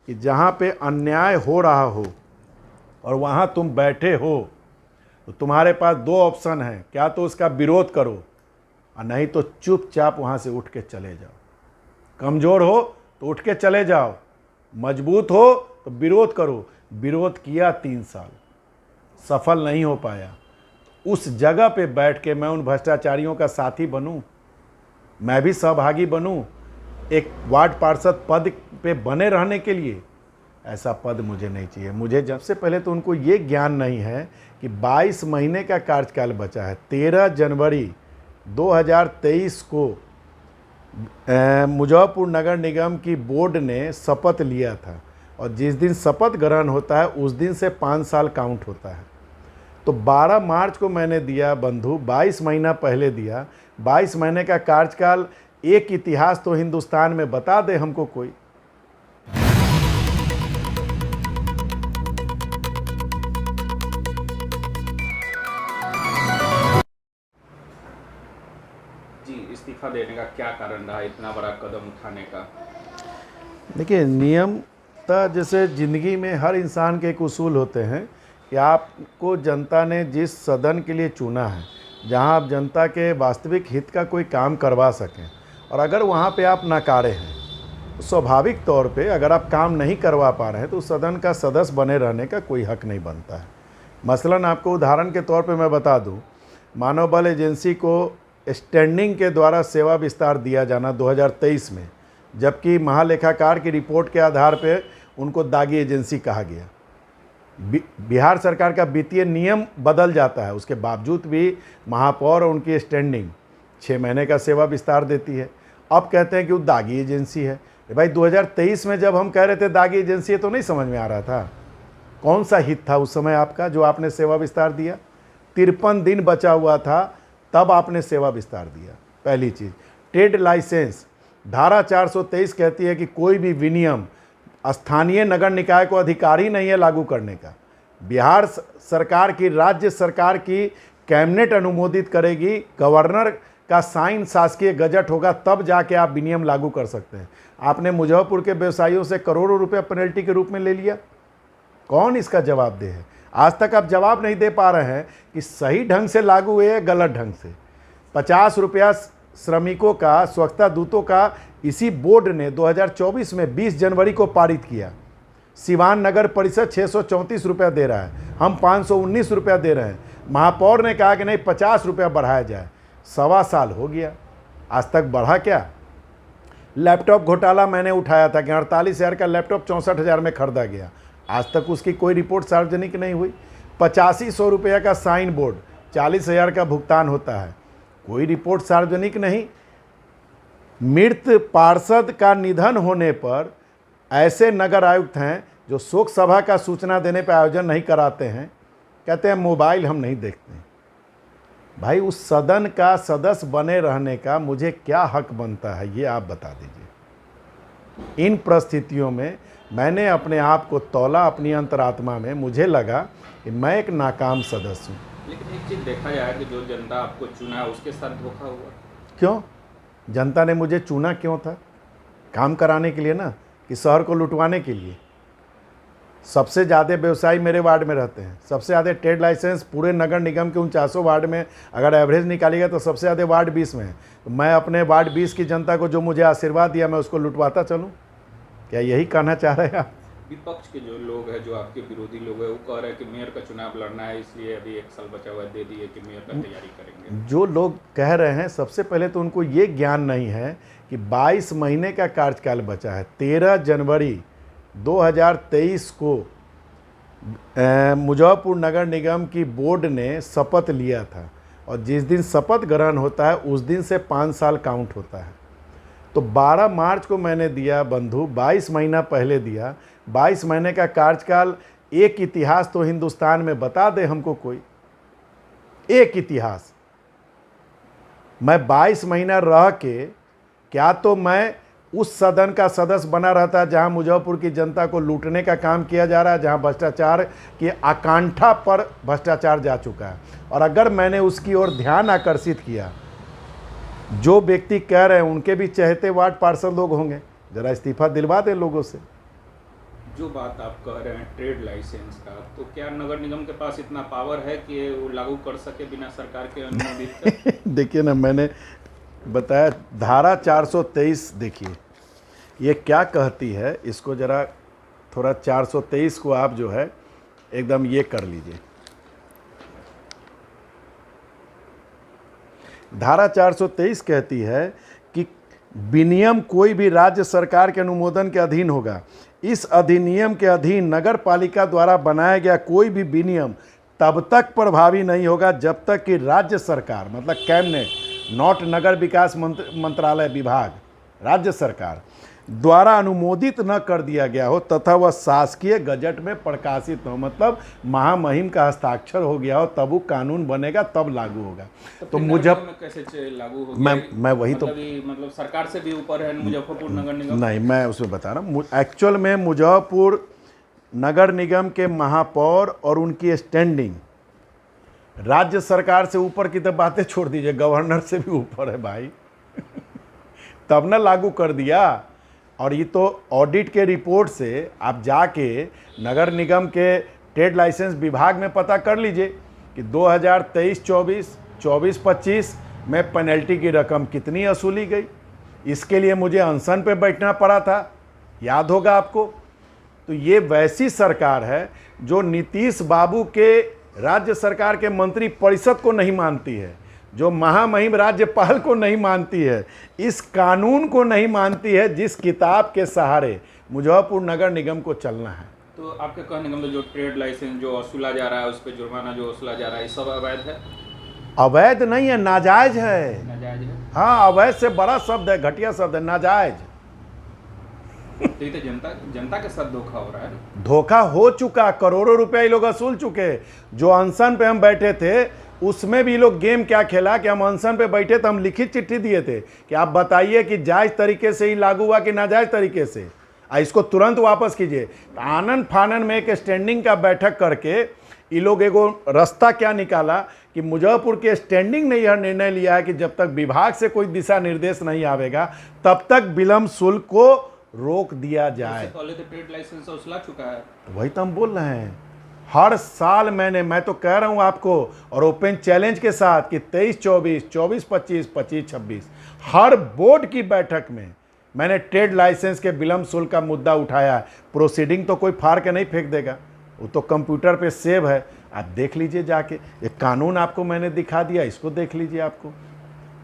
कि जहाँ पे अन्याय हो रहा हो और वहाँ तुम बैठे हो तो तुम्हारे पास दो ऑप्शन हैं, क्या तो उसका विरोध करो और नहीं तो चुपचाप वहाँ से उठ के चले जाओ। कमज़ोर हो तो उठ के चले जाओ, मजबूत हो तो विरोध करो। विरोध किया 3 साल, सफल नहीं हो पाया। उस जगह पे बैठ के मैं उन भ्रष्टाचारियों का साथी बनूं, मैं भी सहभागी बनूं एक वार्ड पार्षद पद पे बने रहने के लिए? ऐसा पद मुझे नहीं चाहिए। मुझे जब से पहले तो उनको ये ज्ञान नहीं है कि 22 महीने का कार्यकाल बचा है। 13 जनवरी 2023 को मुजफ्फरपुर नगर निगम की बोर्ड ने शपथ लिया था और जिस दिन शपथ ग्रहण होता है उस दिन से 5 साल काउंट होता है। तो 12 मार्च को मैंने दिया बंधु, 22 महीना पहले दिया। 22 महीने का कार्यकाल, एक इतिहास तो हिंदुस्तान में बता दे हमको कोई। जी, इस्तीफा देने का क्या कारण रहा, इतना बड़ा कदम उठाने का? देखिए, नियमतः जैसे ज़िंदगी में हर इंसान के एक उसूल होते हैं कि आपको जनता ने जिस सदन के लिए चुना है, जहां आप जनता के वास्तविक हित का कोई काम करवा सकें, और अगर वहां पे आप नाकारे हैं तो स्वाभाविक तौर पे अगर आप काम नहीं करवा पा रहे हैं तो उस सदन का सदस्य बने रहने का कोई हक नहीं बनता है। मसलन आपको उदाहरण के तौर पे मैं बता दूं, मानव बल एजेंसी को स्टैंडिंग के द्वारा सेवा विस्तार दिया जाना 2023 में, जबकि महालेखाकार की रिपोर्ट के आधार पे उनको दागी एजेंसी कहा गया। बिहार सरकार का वित्तीय नियम बदल जाता है, उसके बावजूद भी महापौर और उनकी स्टैंडिंग 6 महीने का सेवा विस्तार देती है। अब कहते हैं कि वो दागी एजेंसी है। भाई 2023 में जब हम कह रहे थे दागी एजेंसी है तो नहीं समझ में आ रहा था? कौन सा हित था उस समय आपका जो आपने सेवा विस्तार दिया? 53 दिन बचा हुआ था तब आपने सेवा विस्तार दिया। पहली चीज़, ट्रेड लाइसेंस, धारा 423 कहती है कि कोई भी विनियम स्थानीय नगर निकाय को अधिकार ही नहीं है लागू करने का। बिहार सरकार की, राज्य सरकार की कैबिनेट अनुमोदित करेगी, गवर्नर का साइन शासकीय गजट होगा, तब जाके आप विनियम लागू कर सकते हैं। आपने मुजफ्फरपुर के व्यवसायियों से करोड़ों रुपए पेनल्टी के रूप में ले लिया। कौन इसका जवाब दे है? आज तक आप जवाब नहीं दे पा रहे हैं कि सही ढंग से लागू हुए या गलत ढंग से। 50 रुपया श्रमिकों का, स्वच्छता दूतों का इसी बोर्ड ने 2024 में 20 जनवरी को पारित किया। सिवान नगर परिषद 634 रुपया दे रहा है, हम 519 रुपया दे रहे हैं। महापौर ने कहा कि नहीं 50 रुपया बढ़ाया जाए। 1.25 साल हो गया, आज तक बढ़ा क्या? लैपटॉप घोटाला मैंने उठाया था कि 48,000 का लैपटॉप 64,000 में खरीदा गया, आज तक उसकी कोई रिपोर्ट सार्वजनिक नहीं हुई। 8500 रुपया का साइन बोर्ड, 40,000 का भुगतान होता है, कोई रिपोर्ट सार्वजनिक नहीं। मृत पार्षद का निधन होने पर ऐसे नगर आयुक्त हैं जो शोक सभा का सूचना देने पर आयोजन नहीं कराते हैं, कहते हैं मोबाइल हम नहीं देखते। भाई, उस सदन का सदस्य बने रहने का मुझे क्या हक बनता है, ये आप बता दीजिए। इन परिस्थितियों में मैंने अपने आप को तौला अपनी अंतरात्मा में, मुझे लगा कि मैं एक नाकाम सदस्य हूँ। लेकिन एक चीज़ देखा जाए कि जो जनता आपको चुना है उसके साथ धोखा हुआ। क्यों? जनता ने मुझे चुना क्यों था? काम कराने के लिए ना, कि शहर को लुटवाने के लिए? सबसे ज़्यादा व्यवसायी मेरे वार्ड में रहते हैं, सबसे ज़्यादा ट्रेड लाइसेंस पूरे नगर निगम के 49 वार्ड में अगर एवरेज निकालिएगा तो सबसे ज़्यादा वार्ड 20 में है। तो मैं अपने वार्ड 20 की जनता को जो मुझे आशीर्वाद दिया मैं उसको लुटवाता चलूँ? क्या यही कहना चाह रहे हैं आप? विपक्ष के जो लोग हैं, जो आपके विरोधी लोग हैं, वो कह रहे हैं कि मेयर का चुनाव लड़ना है, इसलिए अभी 1 साल बचा हुआ है, दे दिए कि मेयर का तैयारी करेंगे। जो लोग कह रहे हैं, सबसे पहले तो उनको ये ज्ञान नहीं है कि 22 महीने का कार्यकाल बचा है। 13 जनवरी 2023 को मुजफ्फरपुर नगर निगम की बोर्ड ने शपथ लिया था और जिस दिन शपथ ग्रहण होता है उस दिन से 5 साल काउंट होता है। तो 12 मार्च को मैंने दिया बंधु, 22 महीना पहले दिया। 22 महीने का कार्यकाल, एक इतिहास तो हिंदुस्तान में बता दे हमको कोई, एक इतिहास। मैं 22 महीना रह के क्या तो मैं उस सदन का सदस्य बना रहता जहां मुजफ्फरपुर की जनता को लूटने का काम किया जा रहा है, जहां भ्रष्टाचार की आकांक्षा पर भ्रष्टाचार जा चुका है। और अगर मैंने उसकी ओर ध्यान आकर्षित किया, जो व्यक्ति कह रहे हैं उनके भी चहेते वार्ड पार्षद लोग होंगे, जरा इस्तीफा दिलवा दें लोगों से। जो बात आप कह रहे हैं ट्रेड लाइसेंस का, तो क्या नगर निगम के पास इतना पावर है कि वो लागू कर सके बिना सरकार के अनुमोदित के? देखिए ना, मैंने बताया धारा 423, देखिए ये क्या कहती है, इसको ज़रा थोड़ा 423 को आप जो है एकदम ये कर लीजिए। धारा 423 कहती है कि विनियम कोई भी राज्य सरकार के अनुमोदन के अधीन होगा। इस अधिनियम के अधीन नगर पालिका द्वारा बनाया गया कोई भी विनियम तब तक प्रभावी नहीं होगा जब तक कि राज्य सरकार, मतलब कैबिनेट, नॉट नगर विकास मंत्रालय विभाग, राज्य सरकार द्वारा अनुमोदित न कर दिया गया हो तथा वह शासकीय गजट में प्रकाशित हो, मतलब महामहिम का हस्ताक्षर हो गया हो, तब वो कानून बनेगा, तब लागू होगा। तो कैसे लागू होगा? मैं वही मतलब सरकार से भी ऊपर है मुजफ्फरपुर नगर निगम? नहीं, मैं उसमें बता रहा हूँ। एक्चुअल में मुजफ्फरपुर नगर निगम के महापौर और उनकी स्टैंडिंग राज्य सरकार से ऊपर की तो बातें छोड़ दीजिए, गवर्नर से भी ऊपर है भाई। तब ना लागू कर दिया। और ये तो ऑडिट के रिपोर्ट से आप जाके नगर निगम के ट्रेड लाइसेंस विभाग में पता कर लीजिए कि 2023-24, 24-25 में पेनल्टी की रकम कितनी वसूली गई। इसके लिए मुझे अनशन पे बैठना पड़ा था, याद होगा आपको। तो ये वैसी सरकार है जो नीतीश बाबू के राज्य सरकार के मंत्री परिषद को नहीं मानती है, जो महामहिम राज्यपाल को नहीं मानती है, इस कानून को नहीं मानती है जिस किताब के सहारे मुजफ्फरपुर नगर निगम को चलना है। तो आपके कहने का मतलब जो ट्रेड लाइसेंस जो वसूला जा रहा है, उस पर जुर्माना जो वसूला जा रहा है, ये सब अवैध है? अवैध नहीं है, नाजायज है। नाजायज है? हाँ, अवैध से बड़ा शब्द है, घटिया शब्द है, नाजायज। तो ये तो जनता के साथ धोखा हो रहा है। धोखा हो चुका, करोड़ों रुपया ये लोग वसूल चुके। जो अनशन पे हम बैठे थे उसमें भी लोग गेम क्या खेला कि हम अनशन पे बैठे तो हम लिखित चिट्ठी दिए थे कि आप बताइए कि जायज़ तरीके से ही लागू हुआ कि नाजायज़ तरीके से, इसको तुरंत वापस कीजिए। आनन फानन में एक स्टैंडिंग का बैठक करके ये लोग एगो रास्ता क्या निकाला कि मुजफ्फरपुर के स्टैंडिंग ने यह निर्णय लिया है कि जब तक विभाग से कोई दिशा निर्देश नहीं आवेगा तब तक विलम्ब शुल्क को रोक दिया जाए। पहले तो ट्रेड लाइसेंस वसूला चुका है। वही तो हम बोल रहे हैं। हर साल मैं तो कह रहा हूं आपको, और ओपन चैलेंज के साथ कि 23-24, 24-25, 25-26 हर बोर्ड की बैठक में मैंने ट्रेड लाइसेंस के विलम्ब शुल्क का मुद्दा उठाया है। प्रोसीडिंग तो कोई फाड़ के नहीं फेंक देगा, वो तो कंप्यूटर पे सेव है, आप देख लीजिए जाके। ये कानून आपको मैंने दिखा दिया, इसको देख लीजिए। आपको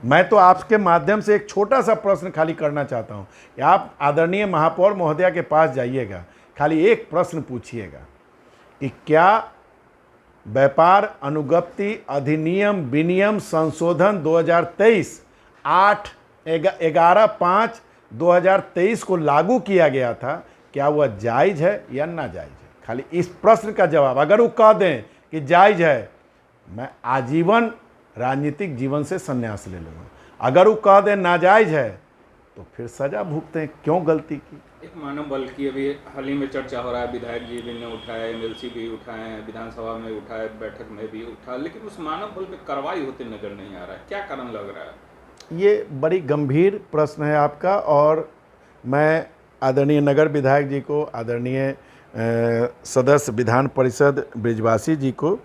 मैं तो आपके माध्यम से एक छोटा सा प्रश्न खाली करना चाहता हूँ कि आप आदरणीय महापौर महोदया के पास जाइएगा, खाली एक प्रश्न पूछिएगा कि क्या व्यापार अनुज्ञप्ति अधिनियम विनियम संशोधन 2023 8/11/5/2023 को लागू किया गया था, क्या वह जायज़ है या नाजायज़ है? खाली इस प्रश्न का जवाब अगर वो कह दें कि जायज़ है, मैं आजीवन राजनीतिक जीवन से संन्यास ले लूँगा। अगर वो कह दें नाजायज़ है तो फिर सज़ा भुगतें, क्यों गलती की। एक मानव बल की अभी हाल ही में चर्चा हो रहा है, विधायक जी भी ने उठाया, एमएलसी भी उठाए, विधानसभा में उठाए, बैठक में भी उठा, लेकिन उस मानव बल पे कार्रवाई होते नजर नहीं आ रहा है। क्या कारण लग रहा है? ये बड़ी गंभीर प्रश्न है आपका, और मैं आदरणीय नगर विधायक जी को, आदरणीय सदस्य विधान परिषद ब्रिजवासी जी को,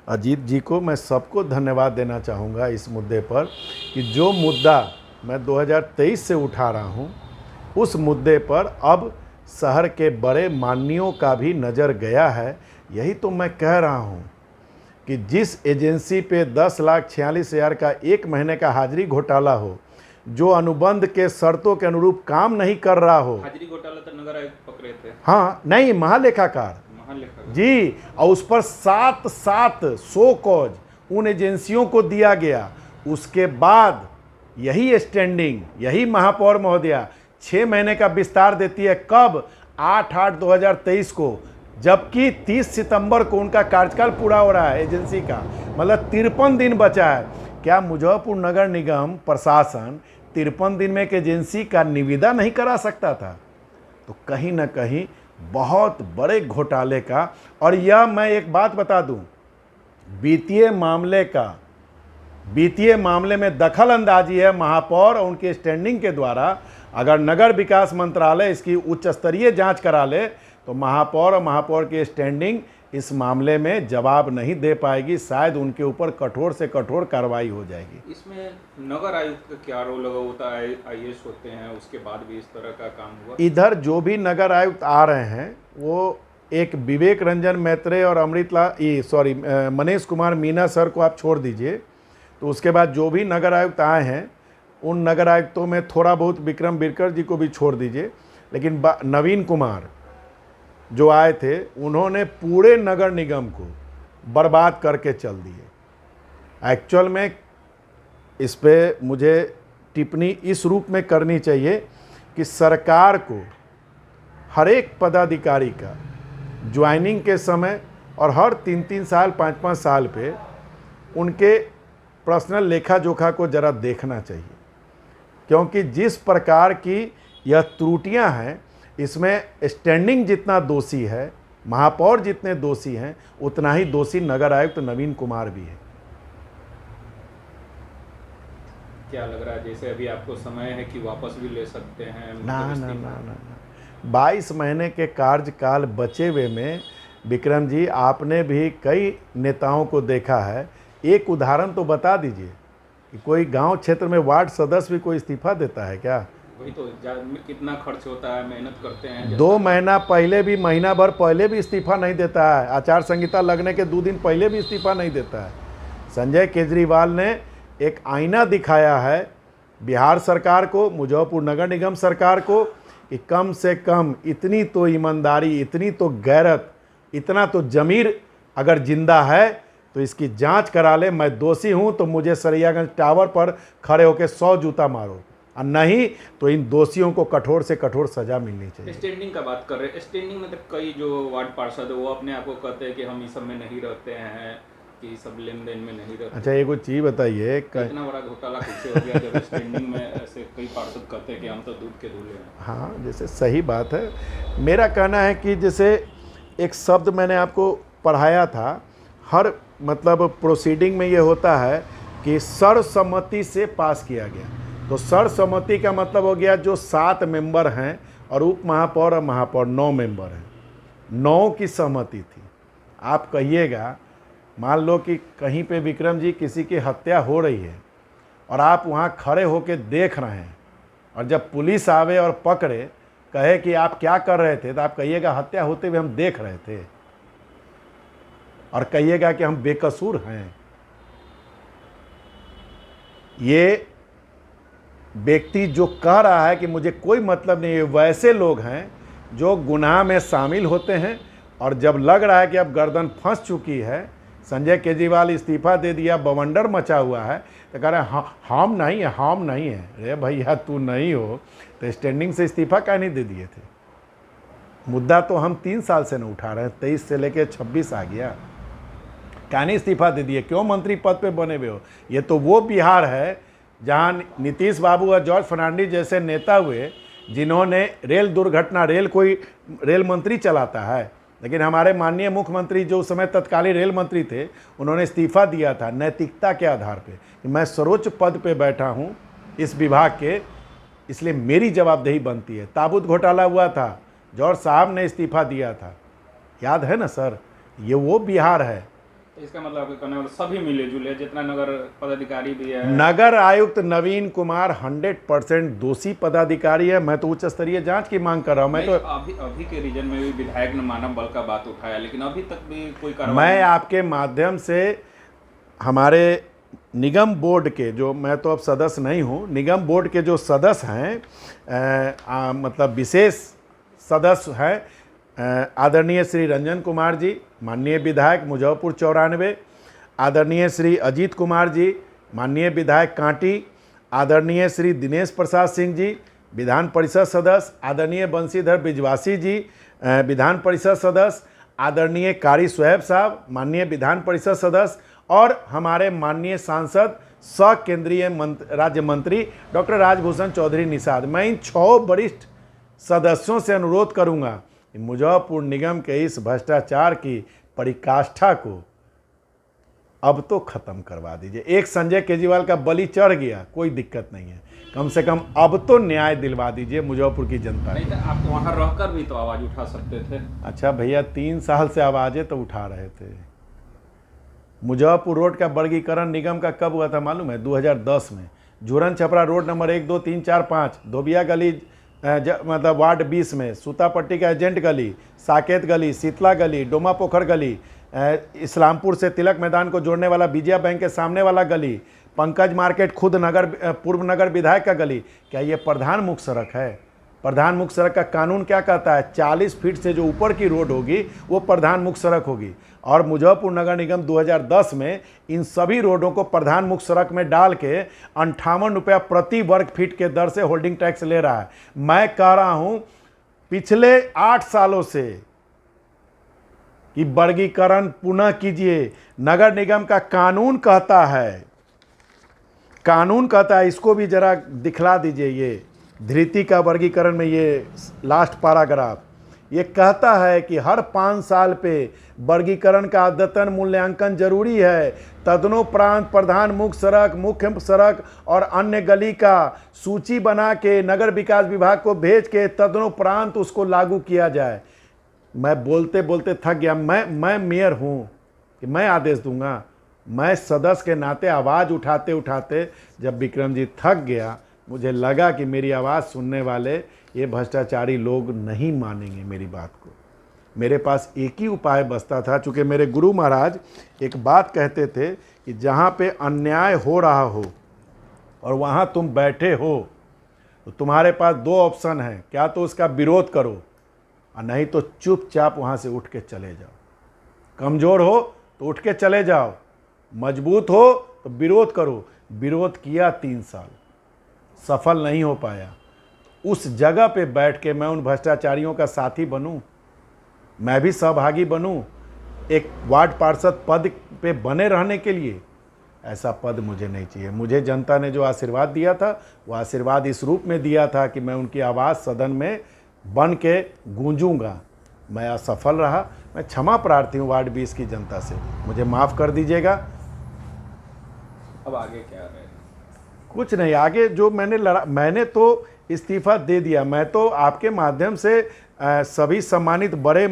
अजीत जी को, मैं सबको धन्यवाद देना चाहूँगा इस मुद्दे पर कि जो मुद्दा मैं 2023 से उठा रहा हूँ उस मुद्दे पर अब शहर के बड़े माननीयों का भी नज़र गया है। यही तो मैं कह रहा हूँ कि जिस एजेंसी पे 10,46,000 का एक महीने का हाजिरी घोटाला हो, जो अनुबंध के शर्तों के अनुरूप काम नहीं कर रहा हो। हाजिरी घोटाला तो नगर आयुक्त पकड़े थे। हाँ, नहीं, महालेखाकार जी, और उस पर 7 सो कॉज उन एजेंसियों को दिया गया। उसके बाद यही स्टैंडिंग, यही महापौर महोदया 6 महीने का विस्तार देती है। कब? 8/8/2023 को, जबकि 30 सितंबर को उनका कार्यकाल पूरा हो रहा है एजेंसी का, मतलब 53 दिन बचा है। क्या मुजफ्फरपुर नगर निगम प्रशासन 53 दिन में एक एजेंसी का निविदा नहीं करा सकता था? तो कहीं ना कहीं बहुत बड़े घोटाले का, और यह मैं एक बात बता दूं, वित्तीय मामले में दखल अंदाजी है महापौर और उनके स्टैंडिंग के द्वारा। अगर नगर विकास मंत्रालय इसकी उच्च स्तरीय जांच करा ले तो महापौर और महापौर की स्टैंडिंग इस मामले में जवाब नहीं दे पाएगी, शायद उनके ऊपर कठोर से कठोर कार्रवाई हो जाएगी। इसमें नगर आयुक्त का क्या रोल होता है? आईएएस होते हैं, उसके बाद भी इस तरह का काम हुआ? इधर जो भी नगर आयुक्त आ रहे हैं वो एक विवेक रंजन मैत्रेय और मनीष कुमार मीना सर को आप छोड़ दीजिए, तो उसके बाद जो भी नगर आयुक्त आए हैं उन नगर आयुक्तों में थोड़ा बहुत विक्रम बिरकर जी को भी छोड़ दीजिए, लेकिन नवीन कुमार जो आए थे उन्होंने पूरे नगर निगम को बर्बाद करके चल दिए। एक्चुअल में इस पे मुझे टिप्पणी इस रूप में करनी चाहिए कि सरकार को हर एक पदाधिकारी का ज्वाइनिंग के समय और हर 3-3 साल 5-5 साल पे उनके पर्सनल लेखा जोखा को ज़रा देखना चाहिए, क्योंकि जिस प्रकार की यह त्रुटियां हैं इसमें स्टैंडिंग जितना दोषी है, महापौर जितने दोषी हैं, उतना ही दोषी नगर आयुक्त नवीन कुमार भी है। क्या लग रहा है जैसे अभी आपको समय है कि वापस भी ले सकते हैं? ना ना ना ना ना 22 महीने के कार्यकाल बचे हुए में विक्रम जी आपने भी कई नेताओं को देखा है, एक उदाहरण तो बता दीजिए कि कोई गांव क्षेत्र में वार्ड सदस्य भी कोई इस्तीफा देता है क्या? वही तो, कितना खर्च होता है, मेहनत करते हैं। 2 महीना पहले भी, महीना भर पहले भी इस्तीफा नहीं देता है, आचार संहिता लगने के 2 दिन पहले भी इस्तीफा नहीं देता है। संजय केजरीवाल ने एक आईना दिखाया है बिहार सरकार को, मुजफ्फरपुर नगर निगम सरकार को, कि कम से कम इतनी तो ईमानदारी, इतनी तो गैरत, इतना तो जमीर अगर जिंदा है तो इसकी जांच करा ले। मैं दोषी हूं तो मुझे सरियागंज टावर पर खड़े होकर 100 जूता मारो, और नहीं तो इन दोषियों को कठोर से कठोर सजा मिलनी चाहिए। स्टैंडिंग का बात कर रहे हैं, स्टैंडिंग में तो कई जो वार्ड पार्षद है वो अपने आप को कहते हैं कि हम इस सब में नहीं रहते हैं, कि सब लेन देन में नहीं रहते। अच्छा, ये कोई चीज़ बताइए, इतना बड़ा घोटाला कैसे हो गया जब स्टैंडिंग में ऐसे कई पार्षद कहते हैं कि हम तो दूध के दूल्हे हैं? हाँ, जैसे सही बात है। मेरा कहना है कि जैसे एक शब्द मैंने आपको पढ़ाया था, हर मतलब प्रोसीडिंग में ये होता है कि सर्वसम्मति से पास किया गया। तो सर्वसम्मति का मतलब हो गया जो 7 मेंबर हैं और उप महापौर और महापौर 9 मेंबर हैं, 9 की सहमति थी। आप कहिएगा, मान लो कि कहीं पे विक्रम जी किसी की हत्या हो रही है और आप वहाँ खड़े होकर देख रहे हैं, और जब पुलिस आवे और पकड़े, कहे कि आप क्या कर रहे थे, तो आप कहिएगा हत्या होते हुए हम देख रहे थे, और कहिएगा कि हम बेकसूर हैं। ये व्यक्ति जो कह रहा है कि मुझे कोई मतलब नहीं है, वैसे लोग हैं जो गुनाह में शामिल होते हैं, और जब लग रहा है कि अब गर्दन फंस चुकी है, संजय केजरीवाल इस्तीफा दे दिया, बवंडर मचा हुआ है, तो कह रहे हैं हम नहीं है, हम नहीं है। अरे भैया, तू नहीं हो तो स्टैंडिंग से इस्तीफा क्या नहीं दे दिए थे? मुद्दा तो हम 3 साल से न उठा रहे हैं, 23 से लेकर 26 आ गया, क्या नहीं इस्तीफा दे दिए? क्यों मंत्री पद पे बने हुए हो? ये तो वो बिहार है जहाँ नीतीश बाबू और जॉर्ज फर्नांडिस जैसे नेता हुए जिन्होंने रेल दुर्घटना, कोई रेल मंत्री चलाता है, लेकिन हमारे माननीय मुख्यमंत्री जो उस समय तत्कालीन रेल मंत्री थे, उन्होंने इस्तीफा दिया था नैतिकता के आधार पे कि मैं सर्वोच्च पद पे बैठा हूँ इस विभाग के, इसलिए मेरी जवाबदेही बनती है। ताबूत घोटाला हुआ था, जॉर्ज साहब ने इस्तीफा दिया था, याद है ना सर? ये वो बिहार है। इसका मतलब सभी मिले जुले, जितना नगर पदाधिकारी भी है। नगर आयुक्त नवीन कुमार 100% दोषी पदाधिकारी है। मैं तो उच्च स्तरीय जांच की मांग कर रहा हूं। मैं तो अभी के रीजन में भी विधायक ने मानव बल का बात उठाया, लेकिन अभी तक भी कोई कार्रवाई। मैं आपके माध्यम से हमारे निगम बोर्ड के जो, मैं तो अब सदस्य नहीं हूं, निगम बोर्ड के जो सदस्य हैं, मतलब विशेष सदस्य हैं, आदरणीय श्री रंजन कुमार जी, माननीय विधायक मुजफ्फरपुर 94, आदरणीय श्री अजीत कुमार जी, माननीय विधायक कांटी, आदरणीय श्री दिनेश प्रसाद सिंह जी, विधान परिषद सदस्य, आदरणीय बंशीधर बिजवासी जी, विधान परिषद सदस्य, आदरणीय कारी सुहैब साहब, माननीय विधान परिषद सदस्य, और हमारे माननीय सांसद सह केंद्रीय राज्य मंत्री डॉक्टर राजभूषण चौधरी निषाद। मैं इन 6 वरिष्ठ सदस्यों से अनुरोध करूंगा मुजफ्फरपुर निगम के इस भ्रष्टाचार की पराकाष्ठा को अब तो ख़त्म करवा दीजिए। एक संजय केजरीवाल का बलि चढ़ गया, कोई दिक्कत नहीं है, कम से कम अब तो न्याय दिलवा दीजिए मुजफ्फरपुर की जनता नहीं को। तो आप वहाँ रहकर भी तो आवाज़ उठा सकते थे। अच्छा भैया, 3 साल से आवाज़ें तो उठा रहे थे। मुजफ्फरपुर रोड का वर्गीकरण निगम का कब हुआ था मालूम है? 2010 में। झूरन छपरा रोड नंबर 1, 2, 3, 4, 5, धोबिया गली मतलब वार्ड 20 में, सूतापट्टी का एजेंट गली, साकेत गली, शीतला गली, डोमा पोखर गली, इस्लामपुर से तिलक मैदान को जोड़ने वाला विजया बैंक के सामने वाला गली, पंकज मार्केट खुद नगर पूर्व नगर विधायक का गली। क्या ये प्रधान मुख्य सड़क है? प्रधान मुख्य सड़क का कानून क्या कहता है? 40 फीट से जो ऊपर की रोड होगी वो प्रधान मुख्य सड़क होगी। और मुजफ्फरपुर नगर निगम 2010 में इन सभी रोडों को प्रधान मुख्य सड़क में डाल के 58 रुपया प्रति वर्ग फीट के दर से होल्डिंग टैक्स ले रहा है। मैं कह रहा हूं पिछले 8 सालों से कि वर्गीकरण पुनः कीजिए। नगर निगम का कानून कहता है, इसको भी जरा दिखला दीजिए। ये धृति का वर्गीकरण में ये लास्ट पैराग्राफ ये कहता है कि हर 5 साल पे वर्गीकरण का अद्यतन मूल्यांकन जरूरी है। तदनोपरांत प्रधान मुख्य सड़क, मुख्य सड़क और अन्य गली का सूची बना के नगर विकास विभाग को भेज के तदनोपरांत उसको लागू किया जाए। मैं बोलते बोलते थक गया। मैं मेयर हूँ कि मैं आदेश दूंगा? मैं सदस्य के नाते आवाज़ उठाते उठाते जब विक्रमजीत थक गया, मुझे लगा कि मेरी आवाज़ सुनने वाले ये भ्रष्टाचारी लोग नहीं मानेंगे मेरी बात को। मेरे पास एक ही उपाय बचता था, चूँकि मेरे गुरु महाराज एक बात कहते थे कि जहाँ पे अन्याय हो रहा हो और वहाँ तुम बैठे हो तो तुम्हारे पास 2 ऑप्शन हैं, क्या तो उसका विरोध करो और नहीं तो चुपचाप वहाँ से उठ के चले जाओ। कमज़ोर हो तो उठ के चले जाओ, मजबूत हो तो विरोध करो। विरोध किया 3 साल, सफल नहीं हो पाया। उस जगह पे बैठ के मैं उन भ्रष्टाचारियों का साथी बनूं, मैं भी सहभागी बनूं एक वार्ड पार्षद पद पे बने रहने के लिए? ऐसा पद मुझे नहीं चाहिए। मुझे जनता ने जो आशीर्वाद दिया था वो आशीर्वाद इस रूप में दिया था कि मैं उनकी आवाज़ सदन में बन के गूंजूंगा। मैं असफल रहा। मैं क्षमा प्रार्थी हूँ वार्ड 20 की जनता से, मुझे माफ़ कर दीजिएगा। अब आगे क्या रहे? कुछ नहीं, आगे जो मैंने लड़ा, मैंने तो इस्तीफ़ा दे दिया। मैं तो आपके माध्यम से सभी सम्मानित बड़े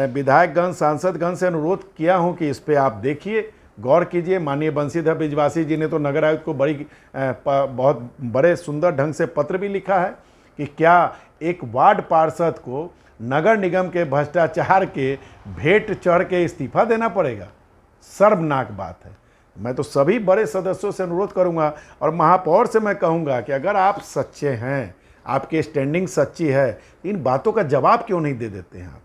विधायकगण, सांसदगण से अनुरोध किया हूं कि इस पे आप देखिए, गौर कीजिए। माननीय बंशीधर बिजवासी जी ने तो नगर आयुक्त को बहुत बड़े सुंदर ढंग से पत्र भी लिखा है कि क्या एक वार्ड पार्षद को नगर निगम के भ्रष्टाचार के भेंट चढ़ के इस्तीफ़ा देना पड़ेगा? शर्मनाक बात है। मैं तो सभी बड़े सदस्यों से अनुरोध करूंगा और महापौर से मैं कहूंगा कि अगर आप सच्चे हैं, आपकी स्टैंडिंग सच्ची है, इन बातों का जवाब क्यों नहीं दे देते हैं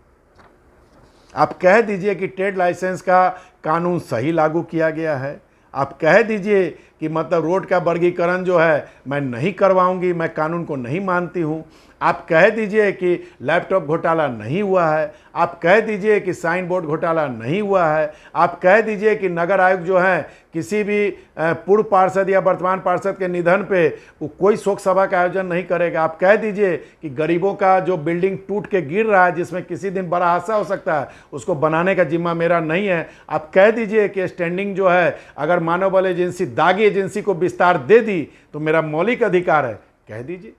आप कह दीजिए कि ट्रेड लाइसेंस का कानून सही लागू किया गया है। आप कह दीजिए कि मतलब रोड का वर्गीकरण जो है मैं नहीं करवाऊंगी, मैं कानून को नहीं मानती हूं। आप कह दीजिए कि लैपटॉप घोटाला नहीं हुआ है। आप कह दीजिए कि साइन बोर्ड घोटाला नहीं हुआ है। आप कह दीजिए कि नगर आयुक्त जो है किसी भी पूर्व पार्षद या वर्तमान पार्षद के निधन पे वो कोई शोक सभा का आयोजन नहीं करेगा। आप कह दीजिए कि गरीबों का जो बिल्डिंग टूट के गिर रहा है, जिसमें किसी दिन बड़ा हादसा हो सकता है, उसको बनाने का जिम्मा मेरा नहीं है। आप कह दीजिए कि स्टैंडिंग जो है अगर मानव बल एजेंसी दागी एजेंसी को विस्तार दे दी तो मेरा मौलिक अधिकार है, कह दीजिए।